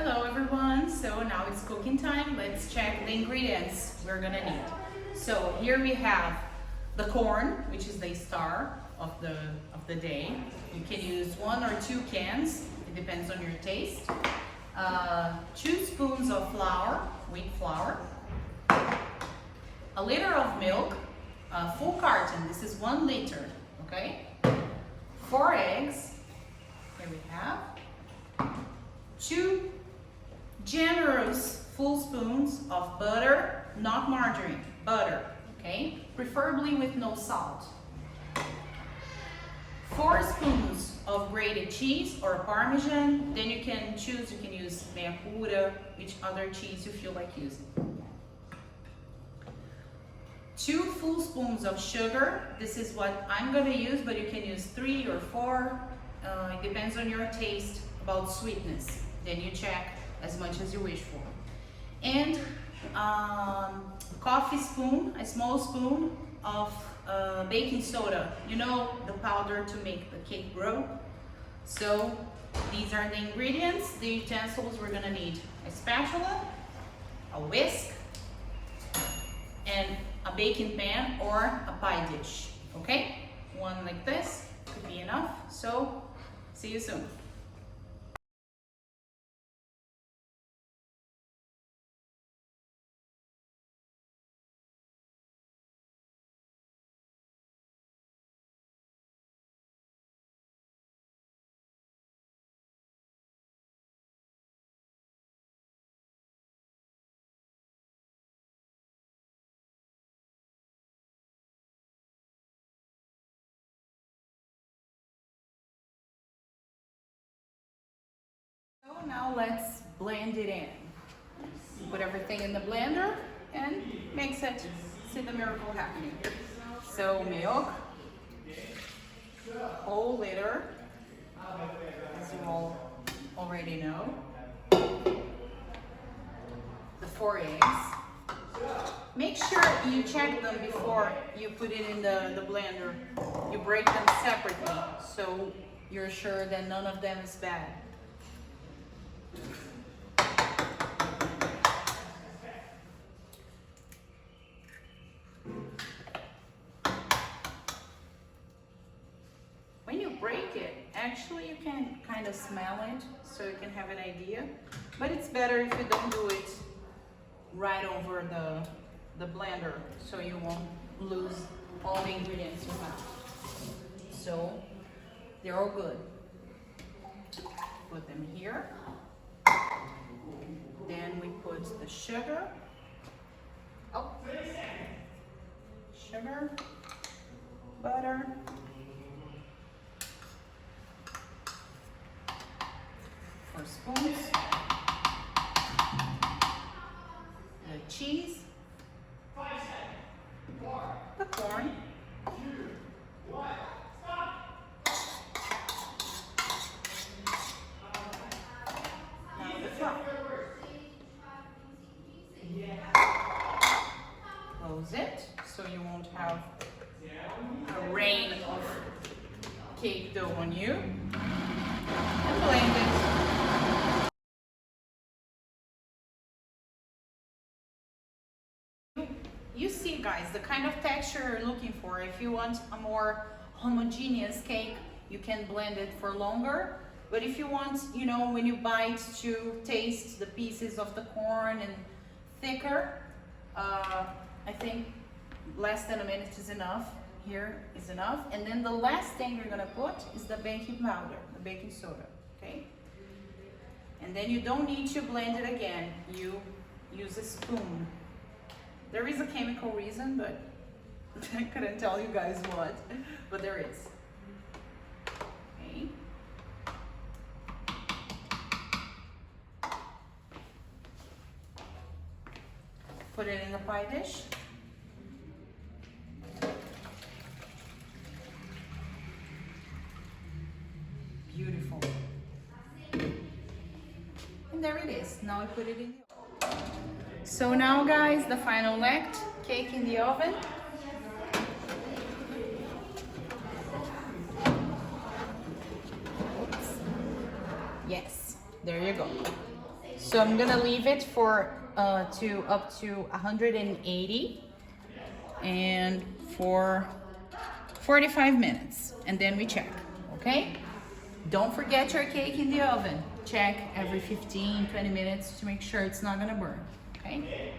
Hello everyone, so now it's cooking time. Let's check the ingredients we're gonna need. So here we have the corn, which is the star of the day. You can use 1 or 2 cans, it depends on your taste. 2 spoons of flour, wheat flour. A liter of milk, a full carton, this is 1 liter, okay? 4 eggs, here we have. 2 generous full spoons of butter, not margarine, butter, okay? Preferably with no salt. 4 spoons of grated cheese or parmesan, then you can choose, you can use meia cura, which other cheese you feel like using. 2 full spoons of sugar, this is what I'm gonna use, but you can use 3 or 4, it depends on your taste about sweetness. Then you check as much as you wish for. And coffee spoon, a small spoon of baking soda. You know, the powder to make the cake grow. So these are the ingredients. The utensils we're gonna need: a spatula, a whisk, and a baking pan or a pie dish. Okay? One like this could be enough. So see you soon. So now let's blend it in. Put everything in the blender and mix it. See the miracle happening. So milk, whole liter, as you all already know. The 4 eggs. Make sure you check them before you put it in the blender. You break them separately so you're sure that none of them is bad. When you break it, actually you can kind of smell it so you can have an idea, but it's better if you don't do it right over the blender so you won't lose all the ingredients you have. So they're all good. Put them here. Then we put the sugar. Oh, sugar, butter, spoons, the cheese, the corn, now the flour. Close it so you won't have a rain of cake dough on you, and blend it. You see, guys, the kind of texture you're looking for. If you want a more homogeneous cake, you can blend it for longer. But if you want, you know, when you bite, to taste the pieces of the corn and thicker, I think less than a minute is enough. Here is enough. And then the last thing you're gonna put is the baking powder, the baking soda, okay? And then you don't need to blend it again. You use a spoon. There is a chemical reason, but I couldn't tell you guys what, but there is. Okay. Put it in the pie dish. Beautiful. And there it is. Now I put it in the oven. So now, guys, the final act, cake in the oven. Oops. Yes, there you go. So I'm gonna leave it for to up to 180 and for 45 minutes, and then we check, okay? Don't forget your cake in the oven. Check every 15-20 minutes to make sure it's not gonna burn, okay?